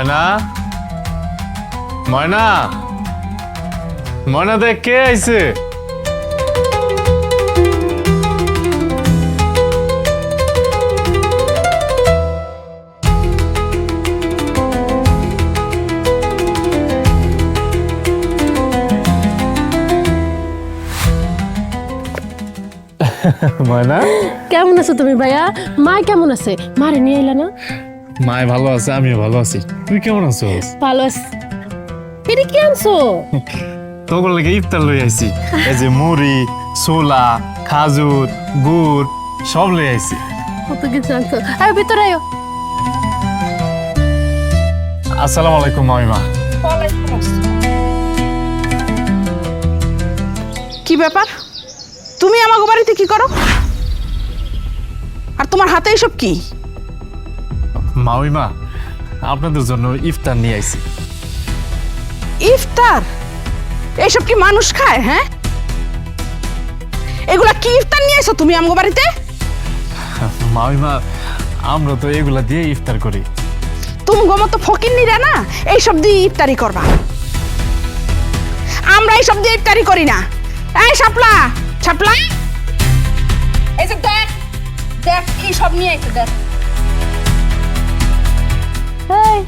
ময়না ময়না ময়না দেখ কে আইছে ময়না কেমন আছো তুমি ভাইয়া? মা কেমন আছে? মারে নিয়ে এলা না? মায় ভালো আছে, আমিও ভালো আছি। তুই কেমন আছিস? ভালো আছি। এটা কি আনছো? তোর লাগে ইফতার লই আইছি। এই যে মুড়ি, ছোলা, খাজুর, গুড় সব লই আইছি। কত কিছু আনছো। আয় ভিতরে আয়। আসসালামু আলাইকুম মামিমা। কি ব্যাপার? তুমি আমাকে বাড়িতে কি করো? আর তোমার হাতে এসব কি? মামিমা, আপনাদের জন্য ইফতার নিয়ে আইছি। ইফতার? এসব কি মানুষ খায়? হ্যাঁ, এগুলা কি ইফতার নিয়ে এসো তুমি আমাকে বাড়িতে? মামিমা, আমরা তো এগুলা দিয়ে ইফতার করি। তুমি মতো ফকিন্নিরা না এইসব দিয়ে ইফতারি করবা। আমরা এইসব দিয়ে ইফতারি করি না। এই শাপলা, শাপলা, এই যে দেখ দেখ কি সব নিয়ে আইছে দেখ। এই,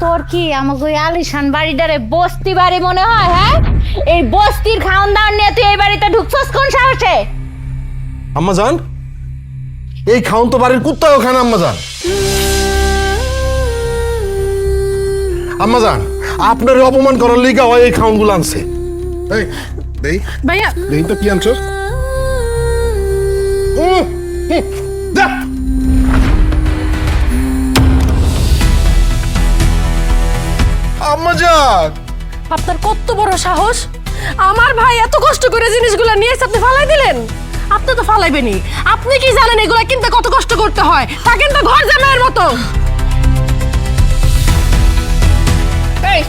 তোর কি আমাকে ওই আলিশান বাড়িটারে বস্তি বাড়ি মনে হয়? হ্যাঁ, এই বস্তির খাওয়ান দাওয়ান নিয়ে তুই এই বাড়িতে ঢুকছস কোন সাহসে? আম্মা জান, এই খাউন তো বাড়ির কুত্তাও খান আম্মা জান। আম্মা জান, আপনার অপমান করার লিগা হয় এই খাউন গুলো আনছে। এই দেই ভাইয়া দেই তো কি আনছো? আম্মা জান, আপনার কত বড় সাহস! আমার ভাই এত কষ্ট করে জিনিসগুলো নিয়ে এসে আপনি ফালাই দিলেন। আপনি তো ফালাইবেনি। আপনি কি জানেন এগুলা কিনতে কত কষ্ট করতে হয়? থাকেন তো ঘর জামাইয়ের মতো। এই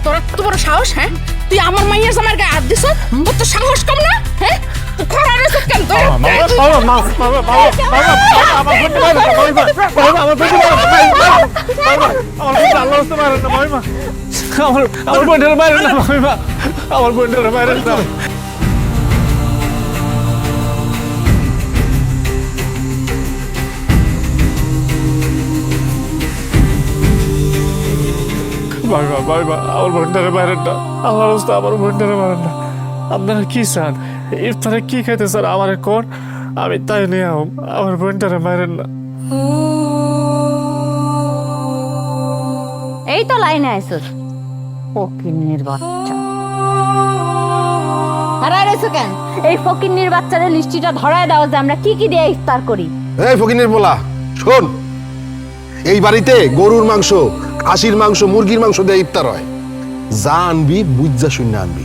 তোর এত বড় সাহস? হ্যাঁ, তুই আমার মাইয়ার জামাইয়ের গায়ে হাত দিছ? তোর তো সাহস কম না? হ্যাঁ, তুই খরা রেছ কেন? আমার বোনের বাইরে না মামিমা, আমার বোনের বাইরে না। বাবা বাবা, আমার বোনের বাইরে না। আমার অবস্থা, আমার বোনের বাইরে না। আপনারা কি চান? ইফতারে কি খাইতে স্যার আমার কোন, আমি তাই নিয়ে আমার বোনের বাইরে না। এই তো লাইনে আইছস ফকিন্নির বাচ্চা। হারাই রইছো কেন? এই ফকিন্নির বাচ্চাদের লিস্টিটা ধরায় দাও যে আমরা কি কি দিয়ে ইফতার করি। এই ফকিনের বলা শোন, এই বাড়িতে গরুর মাংস, খাসির মাংস, মুরগির মাংস দিয়ে ইফতার হয়। যা আনবি বুঝা শূন্য আনবি।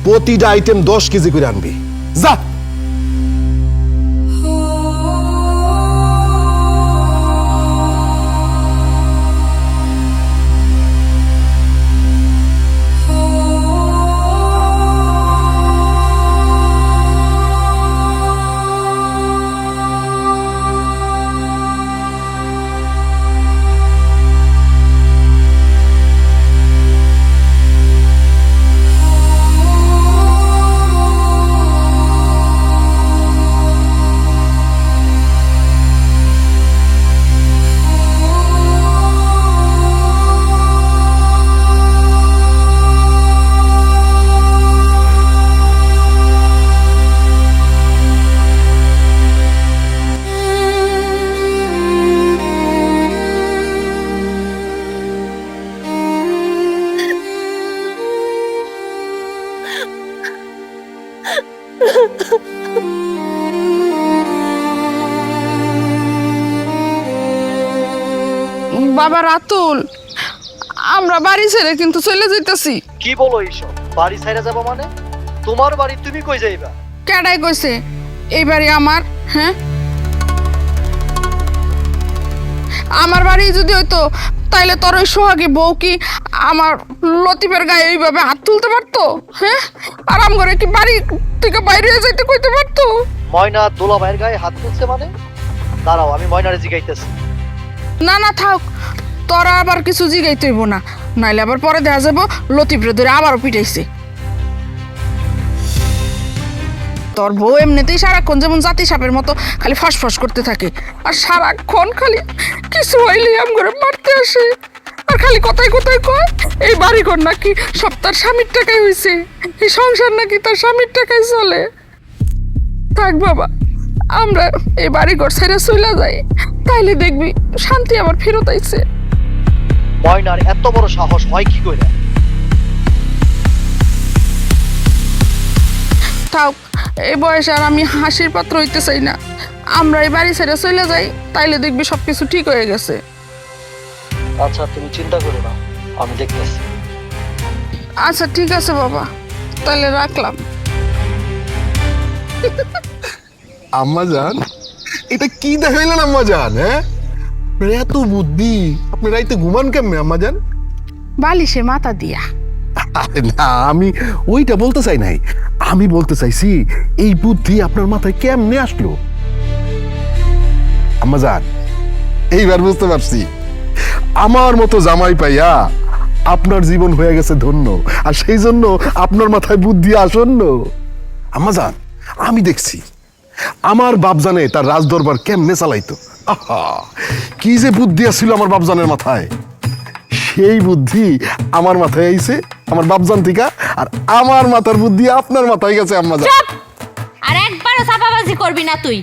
প্রতিটা আইটেম 10 কেজি করে আনবি। যা। বাবা রাতুল, আমরা বাড়ি ছেড়ে কিন্তু চলে যাইতাছি। কি বলো এইসব? বাড়ি ছাইরা যাবো মানে? তোমার বাড়ি তুমি কই যাইবা? কেডাই কইছে এই বাড়ি আমার? হ্যাঁ, আমার বাড়ি যদি হইতো তাইলে তোর ওই সোহাগী বউ কি আমার লতিফের গায়ে এইভাবে হাত তুলতে পারতো? হ্যাঁ, আরাম করে কি বাড়ি থেকে বাইরে যাইতে কইতে পারতো? ময়না দোলা ভাইয়ের গায়ে হাত তুলছে মানে? দাঁড়াও, আমি ময়নারে জিগাইতেছি। না না থাক, তোরা আবার কিছু জিগাইতে হইব না, নাইলে আবার পরে দেখা যাবো লতিফরে ধরে আবারও পিটাইছে। তোর বউ এমনিতেই সারাক্ষণ যেমন জাতি সাপের মতো খালি ফসফস করতে থাকে, আর সারাক্ষণ খালি কিছু হইলেই আম করে মারতে আসে, আর খালি কোথায় কোথায় কয় এই বাড়িঘর নাকি সব তার স্বামীর টাকায় হইছে, এই সংসার নাকি তার স্বামীর টাকায় চলে। থাক বাবা, আমরা এই বাড়িঘর ছেড়ে চলে যাই, তাইলে দেখবি শান্তি আবার ফেরত আইছে। ময়নার এত বড় সাহস হয় কি করে? থাক, এই বয়সে আর আমি হাসির পাত্র হইতে চাই না। আমরা এই বাড়ি ছেড়ে চলে যাই, তাইলে দেখবি সবকিছু ঠিক হয়ে গেছে। আচ্ছা তুমি চিন্তা করো না, আমি দেখতেছি। আচ্ছা ঠিক আছে বাবা, তাহলে রাখলাম। আম্মা জান, এটা কি দেখাইলেন আম্মা জান? হ্যাঁ, আপনার এত বুদ্ধি, আপনি রাইতে ঘুমান কেমনে আম্মা জান? বালিশে মাথা দিয়া। আরে না, আমি ওইটা বলতে চাই নাই, আমি বলতে চাইছি এই বুদ্ধি আপনার মাথায় কেমনে আসলো? আম্মা জান, এইবার বুঝতে পারছি, আমার মতো জামাই পাইয়া আপনার জীবন হয়ে গেছে ধন্য, আর সেই জন্য আপনার মাথায় বুদ্ধি আসন্ন। আম্মা জান, আমি দেখছি আমার বাপজানে তার রাজদরবার কেমনে চালাইতো। আহা, কি যে বুদ্ধি আছিল আমার বাপজানের মাথায়, সেই বুদ্ধি আমার মাথায় আইছে আমার বাপজান থেকে, আর আমার মাথার বুদ্ধি আপনার মাথায় গেছে আম্মা জান। চুপ! আর একবারও চাপাবাজি করবি না তুই।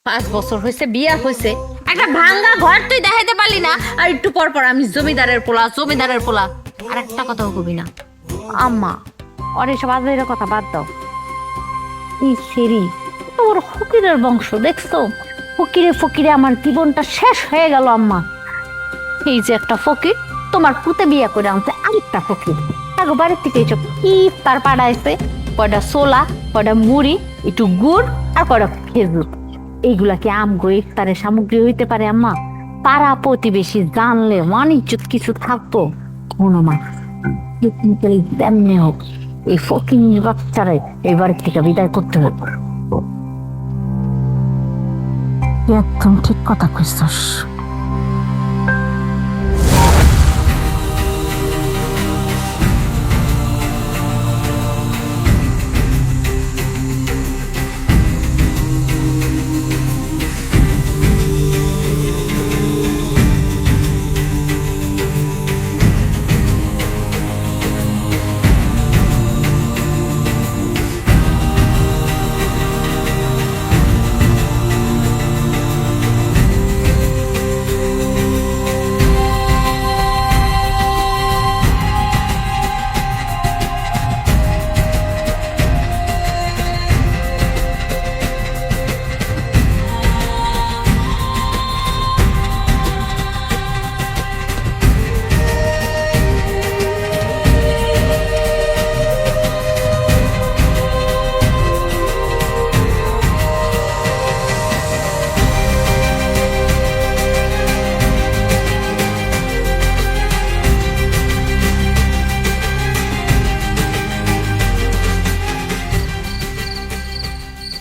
5 বছর হয়েছে বিয়া হয়েছে, একটা ভাঙ্গা ঘর তুই দেখাইতে পারলি না, আর একটু পর পর আমি জমিদারের পোলা জমিদারের পোলা, আর একটা কথাও কবি না। আম্মা, ওর এসব আজের কথা বাদ দাও। এই সেরি তোর ফকিরের বংশ দেখছো, ফকিরে ফকিরে আমার জীবনটা শেষ হয়ে গেল আম্মা। এই যে একটা ফকির তোমার পুতে বিয়া করে আনছে আরেকটা ফকির, আগে বাড়ির থেকে এইসব ইফতার পাঠাইছে, কয়টা ছোলা, কয়টা মুড়ি, একটু গুড় আর কয়টা খেজুর। এইগুলা কি আমগো ইফতারের সামগ্রী হইতে পারে আম্মা? পাড়া প্রতিবেশী জানলে অনিজ্জত কিছু থাকতো। শোনো মা, তেমনি হোক এই ফকির বাচ্চারে এই বাড়ির থেকে বিদায় করতে হবে। একদম ঠিক কথা কইছস।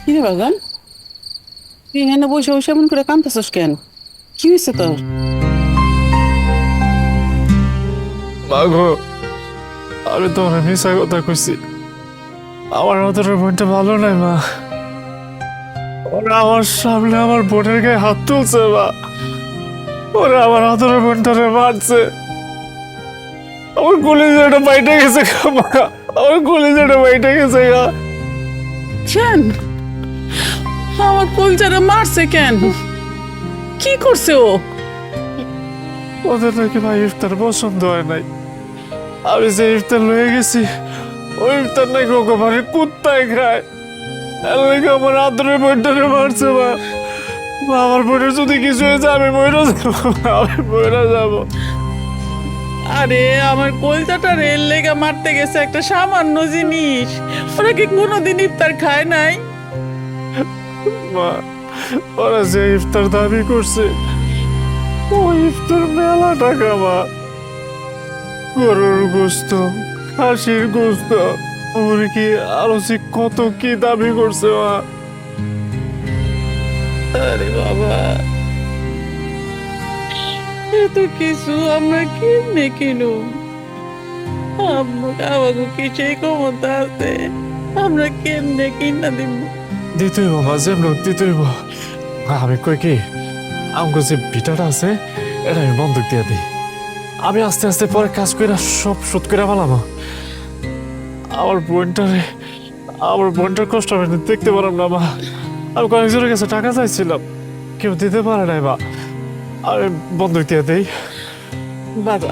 কিরে বাগান, তুই এখানে বসে বসে এমন করে কাঁদতেছস কেন? কি হয়েছে তোর? মাগো, আমি তোমার মিশা কথা কইছি, আমার আদরের বোনটা ভালো নাই মা। ওরা আমার সামনে আমার বোনের গায়ে হাত তুলছে মা, ওরা আমার আদরের বোনটারে মারছে, আমার কলিজাটা বাইটে গেছে মা, আমার কলিজাটা বাইটে গেছে গা। কেন আমার কলজারে মারছে কেন? কি করছে ও? ওদের নাকি ভাই ইফতার পছন্দ হয় নাই, আমি যে ইফতার লয়ে গেছি ওই ইফতার নাকি ওকে মানে কুত্তায় খায়, এর লাগে আমার আদরের বোনটারে মারছে মা। মা, আমার বোনের যদি কিছু হয়েছে আমি মরে যাবো, আমি মরে যাবো। আরে আমার কলজাটা রেল লেগে মারতে গেছে একটা সামান্য জিনিস, ওরা কি কোনোদিন ইফতার খায় নাই? মা, ওরা যে ইফতার দাবি করছে ওই ইফতার মেলা টাকা মা, গরুর গোস্ত, খাসির গোস্ত, মুরগি, আরো যে কত কি দাবি করছে মা। আরে বাবা, এত কিছু আমরা কেমনে কিনুম? আমাকে কি সেই ক্ষমতা আছে? আমরা কেমনে কিনা দিব? দিতেই মা যেমন হোক দিতেই আমি কই কি আমাকে যে ভিটাটা আছে এটা আমি বন্ধক দিয়ে দিই। আমি আস্তে আস্তে পরে কাজ করে সব শোধ করে ফেলাম। আমার বোনটার কষ্ট আমি দেখতে পারলাম না মা। আমি কয়েকজনের কাছে টাকা চাইছিলাম, কেউ দিতে পারে নাই মা। আমি বন্ধক দিয়ে দিই। বাবা,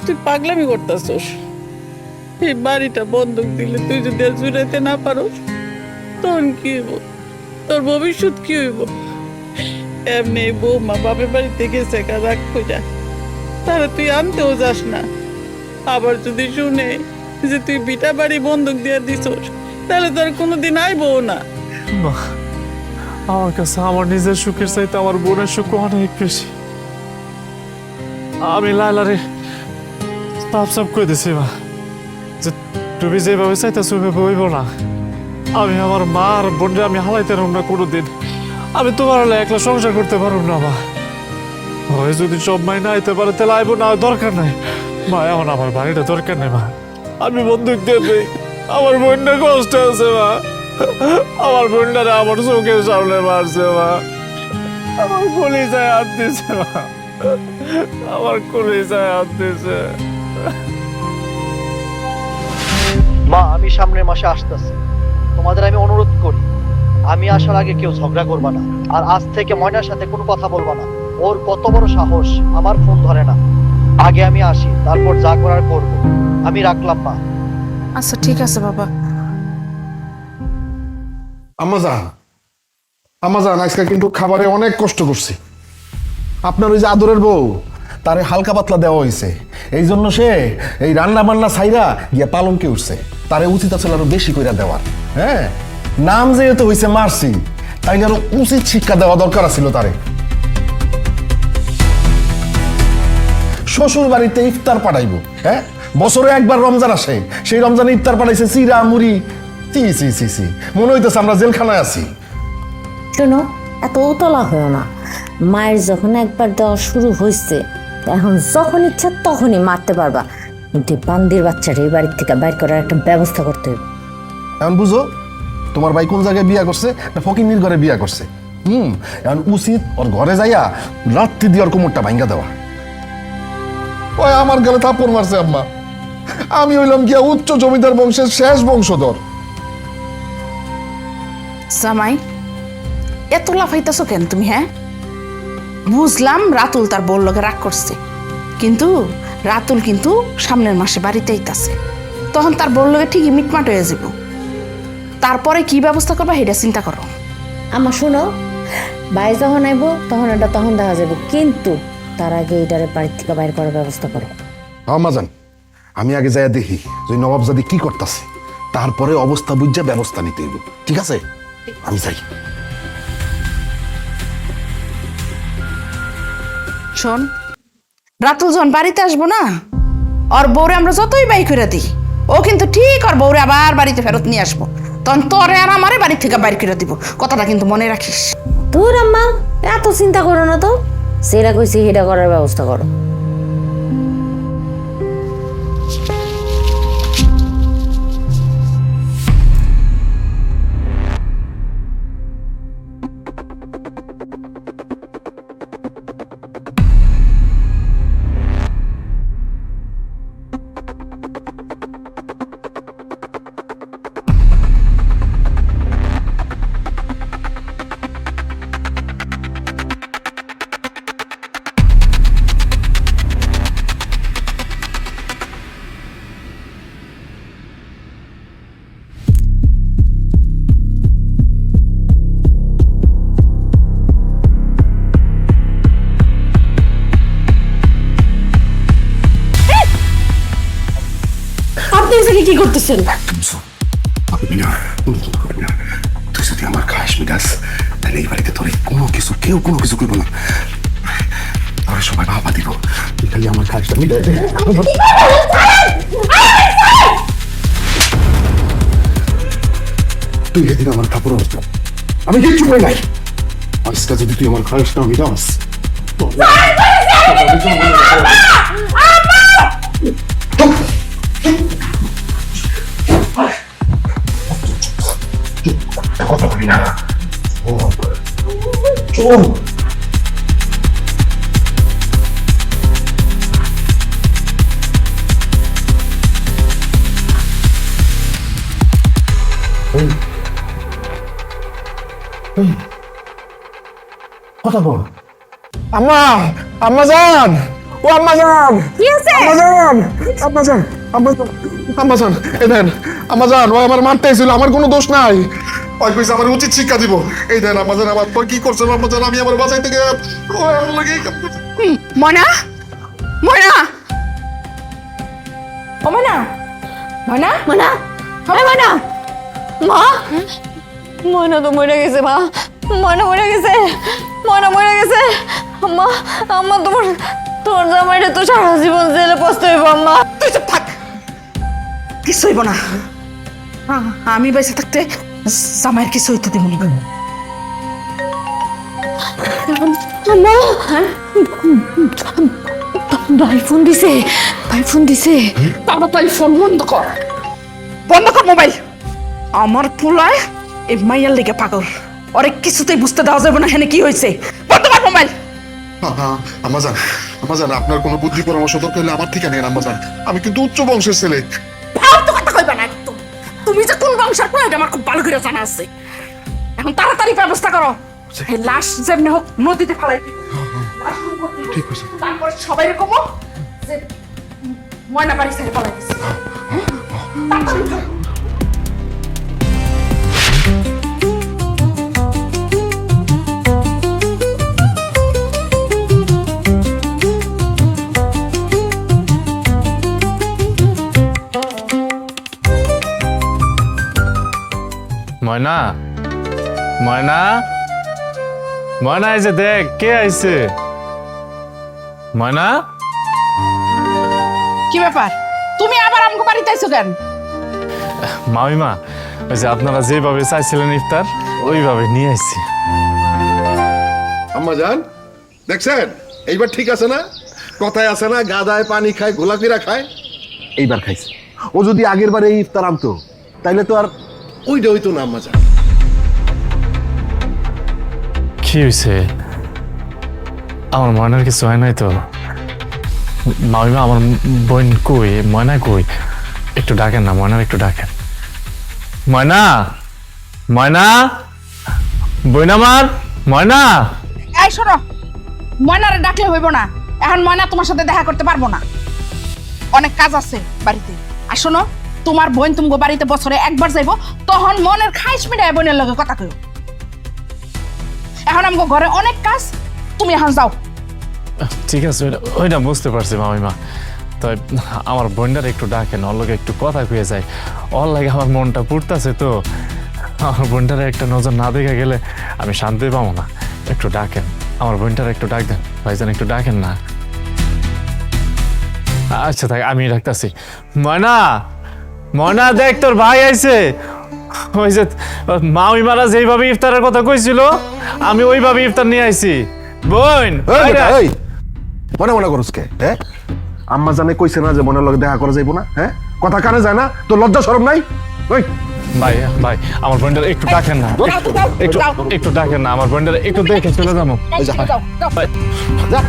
তুই পাগলামি করতেছস। এই বাড়িটা বন্ধক দিলে তুই যদি আর জুড়াইতে না পারোস তখন কি হইব? তোর ভবিষ্যৎ কি হইব? এমনি বৌমা বাপের বাড়িতে গেছে রাগ কইরা, তারা তুই আনতেও যাস না। আবার যদি শুনে যে তুই বিটা বাড়ি বন্ধক দিয়ে দিছস তাহলে তোর কোনোদিন আইবও না। মা, আমার কাছে আমার নিজের সুখের চাইতে আমার বোনের সুখ অনেক বেশি। আমি লাইলারে সাফ করে দিছি মা, যে তুমি যেভাবে চাইতেছো ওইভাবে হইব না। আমি আমার মা আর বোনরে আমি হালাইতে পারব না কোনোদিন। আমি তোমার হলে একলা সংসার করতে পারব না মা। হয় যদি সব মাই না আইতে পারে তাহলে আইব, না দরকার নাই মা। এখন আমার বাড়িটা দরকার নেই মা, আমি বন্দুক দিয়ে দিই। আমার বোনটা কষ্ট আছে মা, আমার বোনটারে আমার চোখের সামনে মারছে মা। আমার কলিজায় হাত দিছে মা, আমার কলিজায় হাত দিছে। মা, আমি সামনের মাসে আসতেছি। তোমাদের আমি অনুরোধ করি, আমি আসার আগে কেউ ঝগড়া করবা না। আর আজ থেকে ময়নার সাথে কোনো কথা বলবা না। ওর কত বড় সাহস, আমার ফোন ধরে না। আগে আমি আসি, তারপর যা করার করবো। আমি রাখলাম মা। আচ্ছা ঠিক আছে বাবা। আমাজান আজকে কিন্তু খাবারে অনেক কষ্ট করছি। আপনার ওই যে আদরের বউ, তারে হালকা পাতলা দেওয়া হয়েছে, এই জন্য সে এই রান্না বান্না ছাইরা গিয়া পালঙ্কে উঠছে। তারে উচিত আছে আরো বেশি করে দেওয়ার। হ্যাঁ, নাম যেহেতু হয়েছে মারছি, তাইলে আরো উচিত শিক্ষা দেওয়া দরকার ছিল তারে। শ্বশুর বাড়িতে ইফতার পাঠাইবো, হ্যাঁ বছরে একবার রমজান আসে, সেই রমজানে ইফতার পাঠাইছে চিরা মুড়ি। চি চি চি চি, মনে হইতেছে আমরা জেলখানায় আছি। শোনো, এত উতলা হয়েও না। মায়ের যখন একবার দেওয়া শুরু হয়েছে, এখন যখন ইচ্ছা তখনই মারতে পারবা। কিন্তু বান্দির বাচ্চাটা এই বাড়ির থেকে বাইর করার একটা ব্যবস্থা করতে হবে। এখন বুঝো তোমার ভাই কোন জায়গায় বিয়া করছে, না ফকিন্নির ঘরে বিয়া করছে। এখন উচিত ওর ঘরে যাইয়া রাত্রি দিয়ে ওর কোমরটা ভাঙ্গা দেওয়া। ওই আমার গেলে থাপ্পড় মারছে আম্মা। আমি হইলাম গিয়া উচ্চ জমিদার বংশের শেষ বংশধর। জামাই, এত লাফাইতেছো কেন তুমি? হ্যাঁ, বুঝলাম রাতুল তার বউর লগে রাগ করছে, কিন্তু রাতুল কিন্তু সামনের মাসে বাড়িতে আইতাছে। তখন তার বউর লগে ঠিকই মিটমাট হয়ে যাব। তারপরে কি ব্যবস্থা করবা সেটা চিন্তা করো। আমার শোনো, ভাই যখন আইব তখন এটা তখন দেখা যাবে, কিন্তু তার আগে এটারে বাড়ির থেকে বাইর করার ব্যবস্থা করো। আমাজান, আমি আগে যাইয়া দেখি যে নবাবজাদি কি করতেছে, তারপরে অবস্থা বুঝা ব্যবস্থা নিতে হইব। ঠিক আছে, আমি যাই। শোন, রাতুল যখন বাড়িতে আসবো না, ওর বউরে আমরা যতই বাই করে দিই, ও কিন্তু ঠিক ওর বউরে আবার বাড়িতে ফেরত নিয়ে আসবো। তখন তোরে আর আমারে বাড়ি থেকে বাইর করে দিব, কথাটা কিন্তু মনে রাখিস। তোর আম্মা এত চিন্তা করো না তো, সেটা কইছি সেটা করার ব্যবস্থা করো। আপনি এসে কি করতেছেন? তুই যদি আমার খাস মিটাস, তাহলে এই বাড়িতে তোর কোনো কিছু, কেউ কোনো কিছু করবো না। তোরা সবাই ভাবা দিব, তুই খালি আমার খাসটা মিটাই দে। তুই এদিন আমার কাপড় আমি কিচ্ছু করি নাই। আজকে যদি তুই আমার খাসটা মিটাস, কথা বলি না চল কথা বল আম্মা আম্মা জান ও আম্মা জান কি আছে? আম্মা জান আম্মা জান আম্মা জান আম্মা জান এই দেন আম্মা জান ও আমার মারতে এসেছিল আমার কোনো দোষ নাই ওই কইছে আমার উচিত শিক্ষা দিব এই দেন আম্মা জান আমার পর কি করছেন আম্মা জান আমি আমার বাসায় থেকে ও আমার লাগে ময়না ময়না ও ময়না ময়না ময়না এই ময়না মা ময়না তো মরে গেছে মা ময়না মরে গেছে ময়না মরে গেছে আম্মা আম্মা তোর জামাইটা তো সারা জীবন জেলে পস্তাইব আম্মা তুই চুপ থাক কিছু হইব না আমি বেঁচে থাকতে জামাইয়ের কিছু হইতে দেব না আম্মা ভাই ফোন দিছে তাড়াতাড়ি ফোন বন্ধ কর মোবাইল আমার পোলায় এই মাইয়ার লেগে পাগল ওরে কিছুতেই বুঝতে দেওয়া যাবে না হেনে কি হয়েছে বন্ধ কর মোবাইল আম্মা জান আপনার কোনো বুদ্ধি পরামর্শ দরকার হলে আমার থেকে নেন আম্মা জান আমি কিন্তু উচ্চ বংশের ছেলে ফালতু কথা কইবা না একদম তুমি যে কোন বংশের পোলা এটা আমার খুব ভালো করে জানা আছে এখন তাড়াতাড়ি ব্যবস্থা করো এই লাশ যেমনি হোক নদীতে ফেলাই দিই ঠিক আছে তারপরে সবাই কমো যে ময়না বাড়ি ছেড়ে পালাই দিছে তাড়াতাড়ি করো। ময়না ময়না ময়না আইছে দেখ কে আইছে ময়না কি ব্যাপার তুমি আবার আমগো বাড়িতে আইছো কেন মামিমা ওই যে আপনারা যেভাবে চাইছিলেন ইফতার ওইভাবে নিয়ে আসছি আম্মা জান দেখছেন এইবার ঠিক আছে না কথায় আছে না গাদায় পানি খায় গোলাপিরা খায় এইবার খাইছে ও যদি আগের বার এই ইফতার আনতো তাইলে তো আর ওইটা হইতো না আম্মা জান কি হয়েছে আমার ময়নার কিছু হয় নাই তো মামিমা আমার বোন কই ময়না কই একটু ডাকেন না ময়নার একটু ডাকেন ময়না ময়না বোন আমার ময়না এই শোনো ময়নারে ডাকলে হইব না এখন ময়না তোমার সাথে দেখা করতে পারবো না অনেক কাজ আছে বাড়িতে আর শোনো তোমার বোন তুমি বাড়িতে বছরে একবার যাইবো তখন মনের খাইশ মিটায় বোনের লগে কথা কইও এখন আমগো ঘরে অনেক কাজ তুমি এখন যাও ঠিক আছে ওইটা বুঝতে পারছি মামিমা তাই আমার বোনটার একটু ডাকেন ওর লগে একটু কথা কয়ে যায় ওর লাগে আমার মনটা পুড়তাছে তো আমার বোনটারে একটা নজর না দেখে গেলে আমি শান্তি পাবো না একটু ডাকেন আমার বোনটার একটু ডাক দেন ভাইজান একটু ডাকেন না আচ্ছা তাই আমি ডাকতাছি ময়না ময়না দেখ তোর ভাই আইছে ওই যে মামিমারা যেইভাবে ইফতারের কথা কইছিল আমি ওইভাবে ইফতার নিয়ে আইছি বোন এই মনে মনে করুস কে হ্যাঁ আম্মা জানে কইছে না যে মনের লগে দেখা করা যাইবো না হ্যাঁ কথা কানে যায় না তোর লজ্জা শরম নাই ওই ভাই ভাই আমার বোনটার একটু ডাকেন না একটু একটু ডাকেন না আমার বোনটার একটু দেখে চলে যাবো ভাই, যা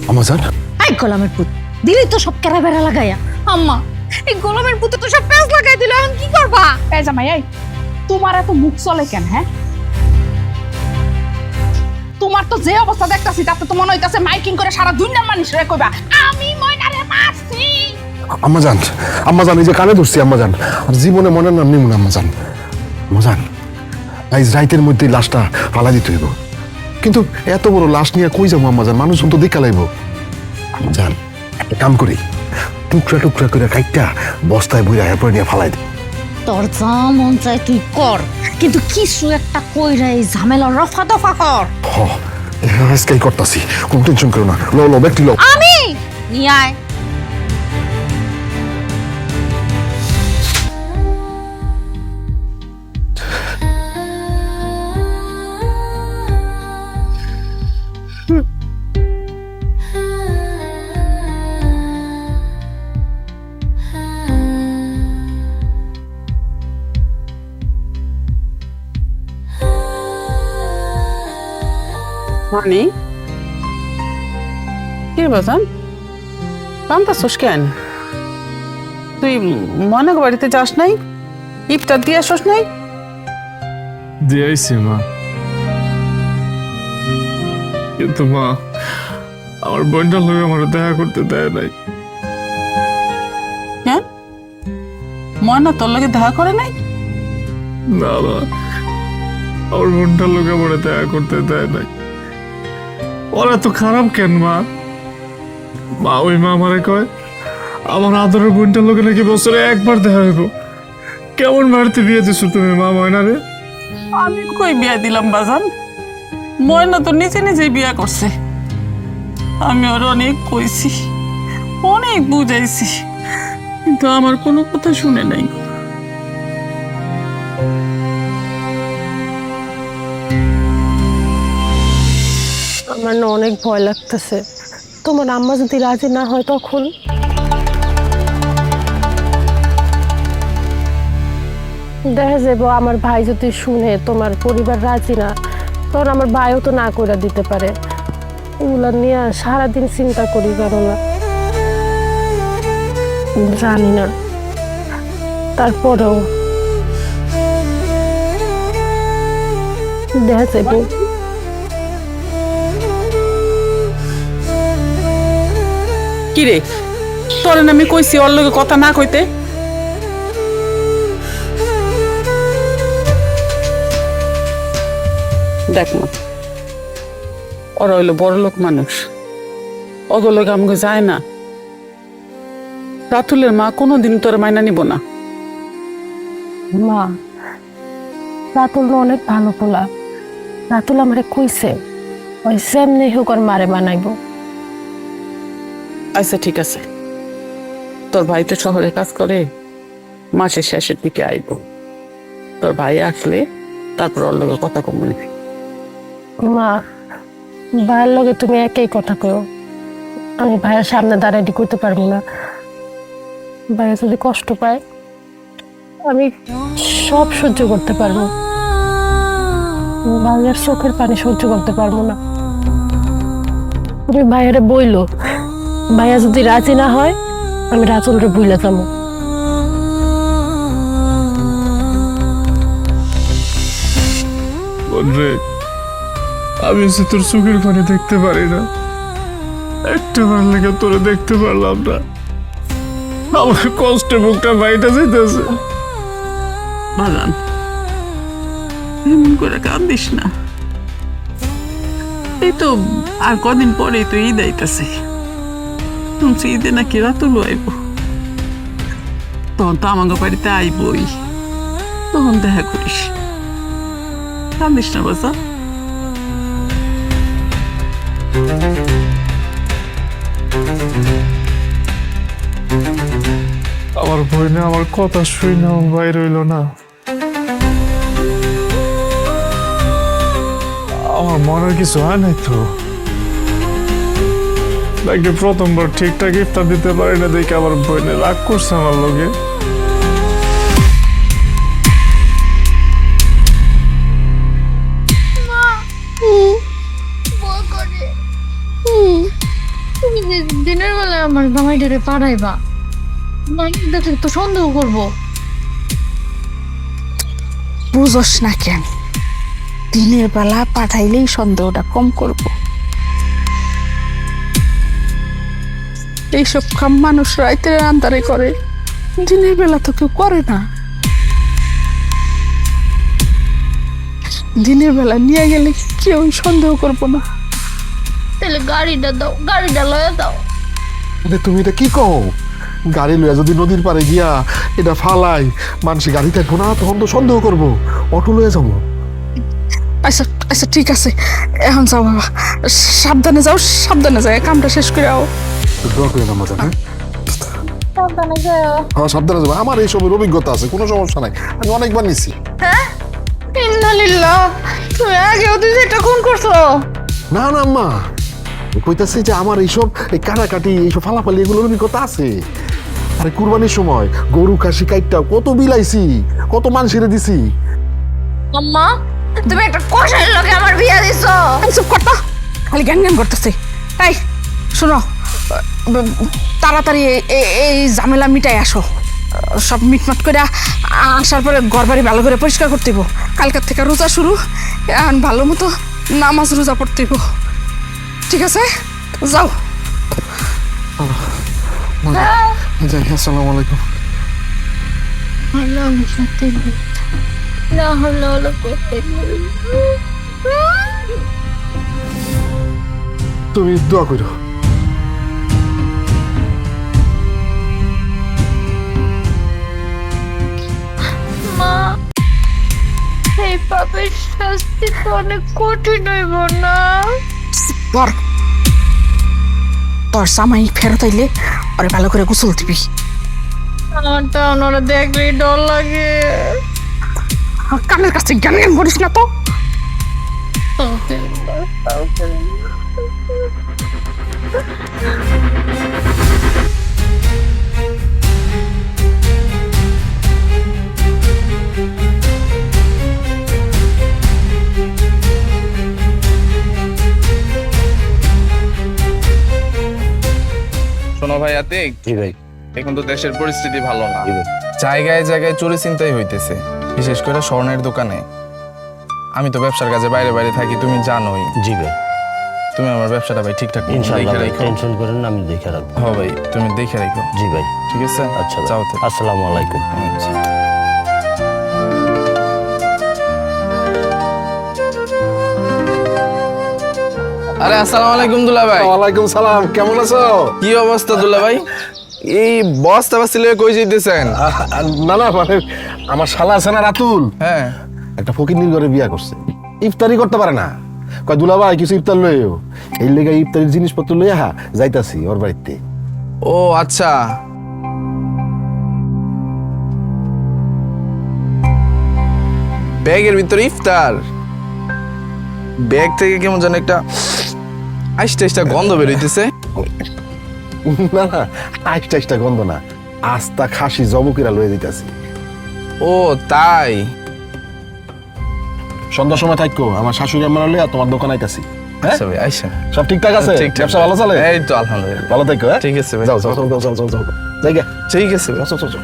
আম্মা জান আই গোলামের পুত দিলি তো সব কেরা বেড়া লাগাইয়া আম্মা এই গোলামের পুতে তো সব পেঁচ লাগাই দিল এখন কি করবা এই জামাই এই তোমার এত মুখ চলে কেন হ্যাঁ তোমার তো যে অবস্থা দেখতাছি তাতে তো মনে হইতাছে মাইকিং করে সারা দুনিয়ার মানুষরা কইবা আমি ময়নারে মারছি আম্মা জান এই যে কানে ধরছি আম্মা জান আর জীবনে মনের নাম নিমুন আম্মা জান আজ রাইতের মধ্যে লাশটা ফালা দিতে হইব কিন্তু এত বড় লাশ নিয়ে কই যাবো আম্মা জান মানুষজন তো দেখা লাইব আম্মা জান একটা কাম করি টুকরা টুকরা করে কাইটটা বস্তায় বইরা এরপর নিয়ে ফালাই দিই তোর যা মন চায় তুই কর, কিন্তু কিছু একটা কইরা এই ঝামেলা রফা দফা কর। আজকাই করতাছি, কোনো টেনশন করো না। লো লো ব্যক্তি লো। আমি নিয়ে আয়। মানে কি বাজান কান্তাছোস কেন? তুই ময়নাকে বাড়িতে যাস নাই? ইফতার দিয়ে আসস নাই? দিয়েছি মা, কিন্তু মা আমার বোনটার লোক আমার দেখা করতে দেয় নাই। হ্যাঁ, ময়না তোর লগে দেখা করে নাই? না মা, আমার বোনটার লোক আমার দেখা করতে দেয় নাই। ওরা তো খারাপ কেন মা? মা ওই মা আমারে কয় আমার আদরের বোনটার লোকে নাকি বছরে একবার দেখা হইব। কেমন বাড়িতে বিয়ে দিছো তুমি মা ময়না রে? আমি কই বিয়া দিলাম বাজান? ময়না তো নিজে নিজেই বিয়া করছে। আমি ওর অনেক কইছি, অনেক বুঝাইছি, কিন্তু আমার কোনো কথা শুনে নাই। আমার না অনেক ভয় লাগতেছে। তোমার আম্মা যদি রাজি না হয় তখন? দেখা যাবো আমার ভাই যদি শুনে তোমার পরিবার রাজি না, তখন আমার ভাইও তো না করে দিতে পারে। এগুলা নিয়ে সারাদিন চিন্তা করি, জানো না? জানি না, তারপরেও দেখা যাবো। কিরে, তোর আমি কইছি ওর লগে কথা না কইতে? দেখ না, ওরা হইলো বড় লোক মানুষ, অগলোক আমাকে যায় না। রাতুলের মা কোনোদিন তোর মাইনা নিব না। মা, রাতুল না অনেক ভালো পোলা। রাতুল আমারে কইছে ওই সেমনি হোক আর মারে বানাইবো। আচ্ছা ঠিক আছে, তোর ভাই তো শহরে কাজ করে, মাসের শেষের দিকে আইব। তোর ভাই আসলে তারপর ওর লগে কথা কম নিবি। মা, ভাইয়ের লগে তুমি একই কথা কও। আমি ভাইয়ের সামনে দাঁড়াইটি করতে পারবো না। ভাইয়া যদি কষ্ট পায় আমি সব সহ্য করতে পারবো, ভাইয়ের চোখের পানি সহ্য করতে পারবো না। তুমি ভাইয়ারে বইলো, ভাইয়া যদি রাজি না হয় আমি রাতুলরে বইলে যাবো। রে আমি যে তোর চোখের পানি দেখতে পারি না, একটা বার লেগে তোরে দেখতে পারলাম না, আমার কষ্টে মুখটা বাইটা যেতেছে। বাগান, এমন করে কান্দিস না। এই তো আর কদিন পরেই তো ঈদ আইতাছে। শুনছি ঈদে নাকি রাতুল আইব, তখন তো আমাকে বাড়িতে আইবই, তখন দেখা করিস। কান্দিস না বাসা। আমার বই না আমার কথা শুই না বাইর হইল না। আমার মনের কিছু হয় নাই তো, নাকি প্রথমবার ঠিকঠাক ইফতার দিতে পারি না দেখে আমার বইনে রাগ করছে আমার লগে। তুমি যে দিনের বেলায় আমার জামাইটারে পাঠাইবা, দেখলে তো সন্দেহ করবো। বুঝোস না কেন? দিনের বেলা পাঠাইলেই সন্দেহটা কম করব। এইসব কাম মানুষ রাইতের আন্ধারে করে, দিনের বেলা তো কেউ করে না। দিনের বেলা নিয়ে গেলে কেউ সন্দেহ করবো না। তাহলে গাড়িটা দাও, গাড়িটা লয়ে দাও। তুমি এটা কি কও? গাড়ি লইয়া যদি নদীর পাড়ে গিয়া এটা ফালাই মানুষ গাড়ি থাকবো না, তখন তো সন্দেহ করবো। অটো লইয়া যাবো। আচ্ছা আচ্ছা ঠিক আছে, এখন যাও বাবা, সাবধানে যাও, সাবধানে যাও, কামটা শেষ করে আও। দোয়া করে নাম হ্যাঁ, সাবধানে যাবো। আমার এইসবের অভিজ্ঞতা আছে, কোনো সমস্যা নাই, আমি অনেকবার নিছি। ইন্নালিল্লাহ, তুমি আগেও তুই যেটা খুন করছো। না না আম্মা, কইতাছি যে আমার এইসব এই কাটাকাটি এইসব ফালাফালি এগুলোর অভিজ্ঞতা আছে। আরে কুরবানির সময় গরু কাশি কাইটটা কত বিলাইছি, কত মানুষের দিছি। আম্মা, তুমি একটা কষাইয়ের লগে আমার বিয়া দিছো। চুপ করতা, খালি জ্ঞান জ্ঞান করতেছে। তাই শোনো, তাড়াতাড়ি এই ঝামেলা মিটাই আসো। সব মিটমাট করে আসার পরে ঘর বাড়ি ভালো করে পরিষ্কার করতে হইব। কালকার থেকে রোজা শুরু, এখন ভালো মতো নামাজ রোজা পড়তে হইব। ঠিক আছে, যাও। যাই, আসসালামু আলাইকুম। তুমি দোয়া করো। মা, এই পাপের শাস্তি তো অনেক কঠিন হইব না? তোর তোর জামাই ফেরত আইলে ওরে ভালো করে গোসল দিবি। আমার তো ওনারা দেখলেই ডর লাগে। কানের কাছে জ্ঞান জ্ঞান করিস না তো। শোনো ভাই আতিক, জি ভাই। এখন তো দেশের পরিস্থিতি ভালো না। জি ভাই। জায়গায় জায়গায় চুরি চিন্তাই হইতেছে, বিশেষ করে স্বর্ণের দোকানে। আমি তো ব্যবসার কাজে বাইরে বাইরে থাকি, তুমি জানোই। জি ভাই। তুমি আমার ব্যবসাটা ভাই ঠিকঠাক ইনশাআল্লাহ দেখে ভাই, রাখো। টেনশন করেন না, আমি দেখে রাখবো। হ্যাঁ ভাই, তুমি দেখে রাখো। জি ভাই। ঠিক আছে, আচ্ছা ভাই। যাও তো। আসসালামু আলাইকুম। আরে আসসালামু আলাইকুম দুলা ভাই। ওয়ালাইকুম সালাম, কেমন আছো? কি অবস্থা দুলা ভাই? এই বস্তা বাস্তি লয়ে কই যাইতেছেন? না না, মানে আমার শালা আছে না রাতুল, হ্যাঁ, একটা ফকিন্নির ঘরে বিয়া করছে, ইফতারি করতে পারে না। কয় দুলা ভাই কিছু ইফতার লইও, এই লেগে ইফতারির জিনিসপত্র লইয়া যাইতাছি ওর বাড়িতে। ও আচ্ছা। ব্যাগের ভিতরে ইফতার, ব্যাগ থেকে কেমন যেন একটা আইসটা আইসটা গন্ধ বেরোইতেছে। না না, আইসটা আইসটা গন্ধ না, আস্তা খাসি জবকিরা লইয়া দিতেছি। ও তাই? সন্ধ্যার সময় থাকো, আমার শাশুড়ি আমার লইয়া তোমার দোকান আইতাছি। আচ্ছা ভাই, আইসা। সব ঠিকঠাক আছে? ঠিকঠাক। ব্যবসা ভালো চলে? এই তো আলহামদুলিল্লাহ। ভালো থাকো। ঠিক আছে ভাই। যাও যাও যাও যাও যাও যাও জায়গা। ঠিক আছে ভাই। চল চল চল।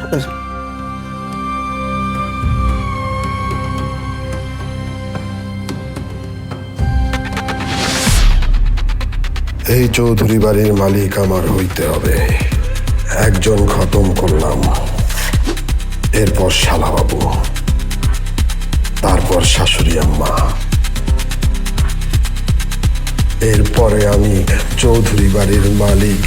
এই চৌধুরী বাড়ির মালিক আমার হইতে হবে। একজন খতম করলাম, এরপর শালাবাবু, তারপর শাশুড়ি আম্মা, এরপরে আমি চৌধুরী বাড়ির মালিক।